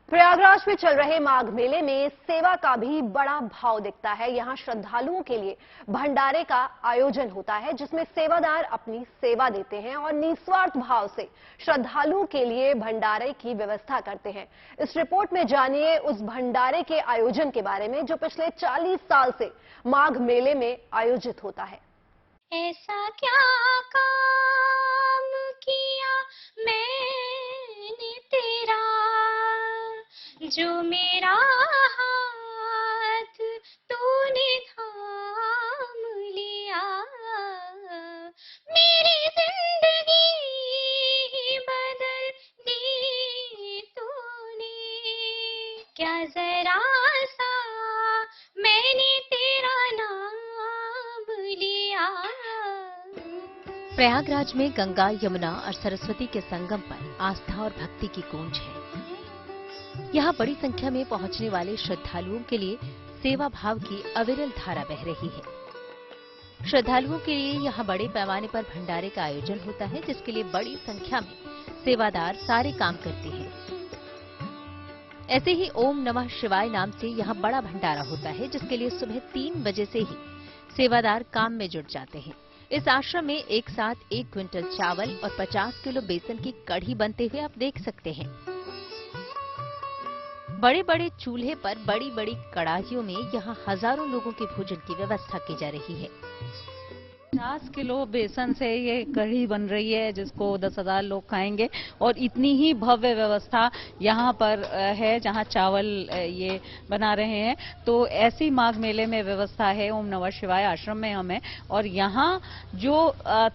प्रयागराज में चल रहे माघ मेले में सेवा का भी बड़ा भाव दिखता है। यहां श्रद्धालुओं के लिए भंडारे का आयोजन होता है, जिसमें सेवादार अपनी सेवा देते हैं और निस्वार्थ भाव से श्रद्धालुओं के लिए भंडारे की व्यवस्था करते हैं। इस रिपोर्ट में जानिए उस भंडारे के आयोजन के बारे में जो पिछले 40 साल से माघ मेले में आयोजित होता है। ऐसा क्या काम किया मैंने तेरा, जो मेरा हाथ तूने थाम लिया, मेरी जिंदगी ही बदल दी तूने, क्या जरा सा मैंने तेरा नाम लिया। प्रयागराज में गंगा, यमुना और सरस्वती के संगम पर आस्था और भक्ति की गूंज है। यहाँ बड़ी संख्या में पहुंचने वाले श्रद्धालुओं के लिए सेवा भाव की अविरल धारा बह रही है। श्रद्धालुओं के लिए यहाँ बड़े पैमाने पर भंडारे का आयोजन होता है, जिसके लिए बड़ी संख्या में सेवादार सारे काम करते हैं। ऐसे ही ओम नमः शिवाय नाम से यहाँ बड़ा भंडारा होता है, जिसके लिए सुबह 3 बजे से ही सेवादार काम में जुट जाते हैं। इस आश्रम में एक साथ 1 क्विंटल चावल और 50 किलो बेसन की कढ़ी बनते हुए आप देख सकते हैं। बड़े बड़े चूल्हे पर बड़ी बड़ी कड़ाहियों में यहाँ हजारों लोगों के भोजन की व्यवस्था की जा रही है। 50 किलो बेसन से ये कढ़ी बन रही है, जिसको 10,000 लोग खाएंगे। और इतनी ही भव्य व्यवस्था यहाँ पर है जहाँ चावल ये बना रहे हैं। तो ऐसी माघ मेले में व्यवस्था है ओम नमः शिवाय आश्रम में हमें। और यहाँ जो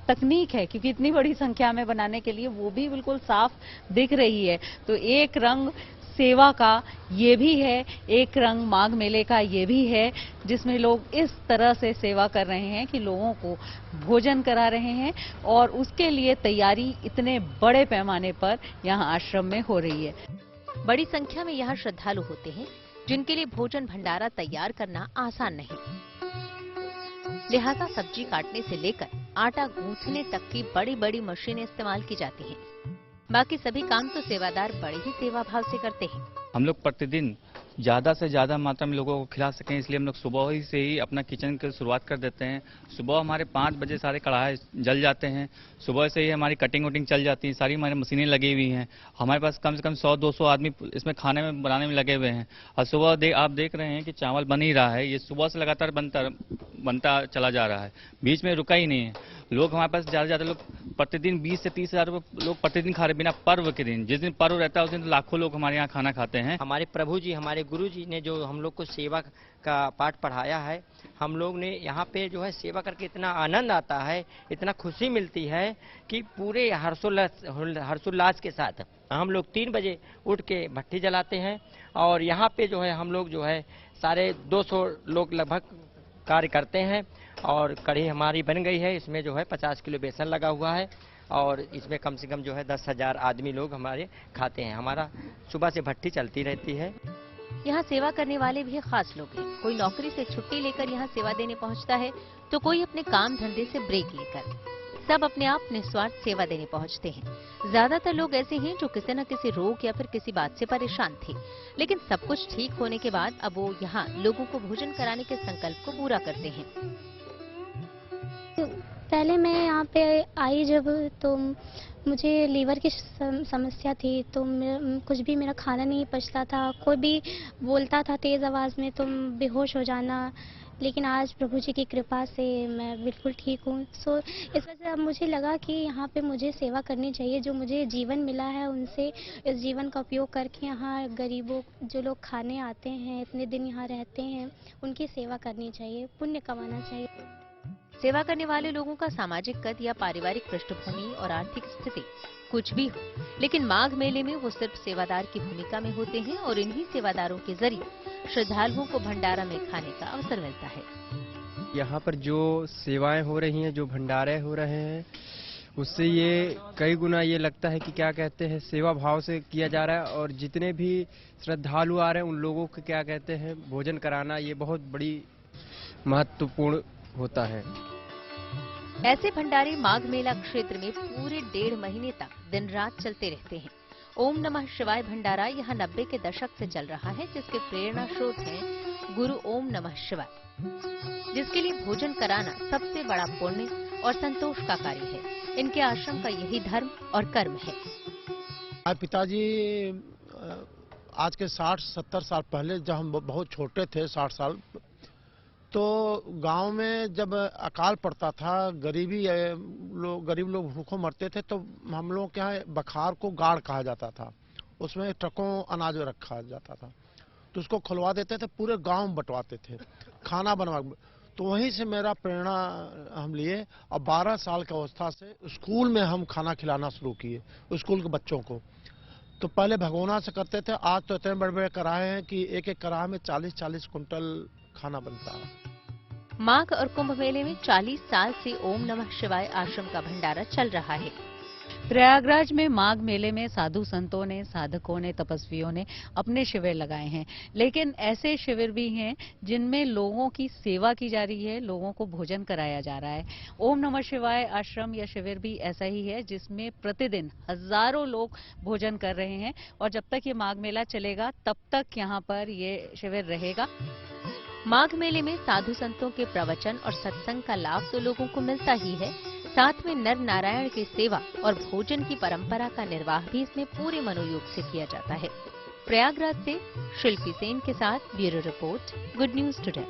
तकनीक है, क्योंकि इतनी बड़ी संख्या में बनाने के लिए, वो भी बिल्कुल साफ दिख रही है। तो एक रंग सेवा का ये भी है, एक रंग माघ मेले का ये भी है, जिसमें लोग इस तरह से सेवा कर रहे हैं कि लोगों को भोजन करा रहे हैं। और उसके लिए तैयारी इतने बड़े पैमाने पर यहाँ आश्रम में हो रही है। बड़ी संख्या में यहाँ श्रद्धालु होते हैं, जिनके लिए भोजन भंडारा तैयार करना आसान नहीं। लिहाजा सब्जी काटने से लेकर आटा गूंथने तक की बड़ी बड़ी मशीनें इस्तेमाल की जाती हैं। बाकी सभी काम तो सेवादार बड़े ही सेवा भाव से करते हैं। हम लोग प्रतिदिन ज़्यादा से ज़्यादा मात्रा में लोगों को खिला सकें, इसलिए हम लोग सुबह ही से ही अपना किचन की शुरुआत कर देते हैं। सुबह हमारे 5 बजे सारे कढ़ाई जल जाते हैं। सुबह से ही हमारी कटिंग वटिंग चल जाती है, सारी हमारी मशीनें लगी हुई हैं। हमारे पास कम से कम 100-200 आदमी इसमें खाने में बनाने में लगे हुए हैं। और सुबह आप देख रहे हैं कि चावल बन ही रहा है। ये सुबह से लगातार बनता चला जा रहा है, बीच में रुका ही नहीं है। लोग हमारे पास ज़्यादा लोग प्रतिदिन 20 से 30 हज़ार लोग प्रतिदिन खा रहे, बिना पर्व के दिन। जिस दिन पर्व रहता है उस दिन लाखों लोग हमारे यहाँ खाना खाते हैं। हमारे प्रभु जी, हमारे गुरु जी ने जो हम लोग को सेवा का पाठ पढ़ाया है, हम लोग ने यहाँ पे जो है सेवा करके इतना आनंद आता है, इतना खुशी मिलती है कि पूरे हर्षोल्लास के साथ हम लोग 3 बजे उठ के भट्टी जलाते हैं। और यहाँ पे जो है हम लोग जो है सारे 200 लोग लगभग कार्य करते हैं। और कढ़ी हमारी बन गई है, इसमें जो है 50 किलो बेसन लगा हुआ है। और इसमें कम से कम जो है 10,000 आदमी लोग हमारे खाते हैं। हमारा सुबह से भट्टी चलती रहती है। यहाँ सेवा करने वाले भी खास लोग हैं। कोई नौकरी से छुट्टी लेकर यहाँ सेवा देने पहुँचता है, तो कोई अपने काम धंधे से ब्रेक लेकर। सब अपने आप निस्वार्थ सेवा देने पहुँचते हैं। ज्यादातर लोग ऐसे हैं जो किसी न किसी रोग या फिर किसी बात से परेशान थे, लेकिन सब कुछ ठीक होने के बाद अब वो यहाँ लोगों को भोजन कराने के संकल्प को पूरा करते हैं। पहले मैं यहाँ पे आई जब, तो मुझे लीवर की समस्या थी, तो कुछ भी मेरा खाना नहीं पचता था। कोई भी बोलता था तेज़ आवाज़ में तो बेहोश हो जाना। लेकिन आज प्रभु जी की कृपा से मैं बिल्कुल ठीक हूँ। सो इस वजह से अब मुझे लगा कि यहाँ पे मुझे सेवा करनी चाहिए। जो मुझे जीवन मिला है, उनसे इस जीवन का उपयोग करके यहाँ गरीबों, जो लोग खाने आते हैं, इतने दिन यहाँ रहते हैं, उनकी सेवा करनी चाहिए, पुण्य कमाना चाहिए। सेवा करने वाले लोगों का सामाजिक कद या पारिवारिक पृष्ठभूमि और आर्थिक स्थिति कुछ भी हो, लेकिन माघ मेले में वो सिर्फ सेवादार की भूमिका में होते हैं और इन्हीं सेवादारों के जरिए श्रद्धालुओं को भंडारा में खाने का अवसर मिलता है। यहाँ पर जो सेवाएं हो रही हैं, जो भंडारे हो रहे हैं, उससे ये कई गुना ये लगता है कि क्या कहते हैं, सेवा भाव से किया जा रहा है। और जितने भी श्रद्धालु आ रहे हैं उन लोगों को क्या कहते हैं, भोजन कराना ये बहुत बड़ी महत्वपूर्ण होता है। ऐसे भंडारे माघ मेला क्षेत्र में पूरे 1.5 महीने तक दिन रात चलते रहते हैं ओम नमः शिवाय भंडारा यहाँ 90 के दशक से चल रहा है, जिसके प्रेरणा स्रोत हैं गुरु ओम नमः शिवाय, जिसके लिए भोजन कराना सबसे बड़ा पुण्य और संतोष का कार्य है। इनके आश्रम का यही धर्म और कर्म है। हमारे पिताजी आज के 60-70 साल पहले, जब हम बहुत छोटे थे, 60 साल, तो गांव में जब अकाल पड़ता था, गरीब लोग भूखों मरते थे, तो हम लोग के यहाँ बखार को गाड़ कहा जाता था। उसमें ट्रकों अनाज रखा जाता था, तो उसको खुलवा देते थे, पूरे गांव में बंटवाते थे, खाना बनवा। तो वहीं से मेरा प्रेरणा हम लिए और 12 साल की अवस्था से स्कूल में हम खाना खिलाना शुरू किए, स्कूल के बच्चों को। तो पहले भगोना से करते थे, आज तो इतने बड़े बड़े कढ़ाई हैं कि एक एक कढ़ाई में 40-40 कुंटल खाना बनता है। माघ और कुंभ मेले में 40 साल से ओम नमः शिवाय आश्रम का भंडारा चल रहा है। प्रयागराज में माघ मेले में साधु संतों ने, साधकों ने, तपस्वियों ने अपने शिविर लगाए हैं, लेकिन ऐसे शिविर भी हैं जिनमें लोगों की सेवा की जा रही है, लोगों को भोजन कराया जा रहा है। ओम नमः शिवाय आश्रम या शिविर भी ऐसा ही है, जिसमें प्रतिदिन हजारों लोग भोजन कर रहे हैं और जब तक ये माघ मेला चलेगा तब तक यहाँ पर ये शिविर रहेगा। माघ मेले में साधु संतों के प्रवचन और सत्संग का लाभ तो लोगों को मिलता ही है, साथ में नर नारायण की सेवा और भोजन की परंपरा का निर्वाह भी इसमें पूरे मनोयोग से किया जाता है। प्रयागराज से शिल्पी सेन के साथ bureau report, good news today.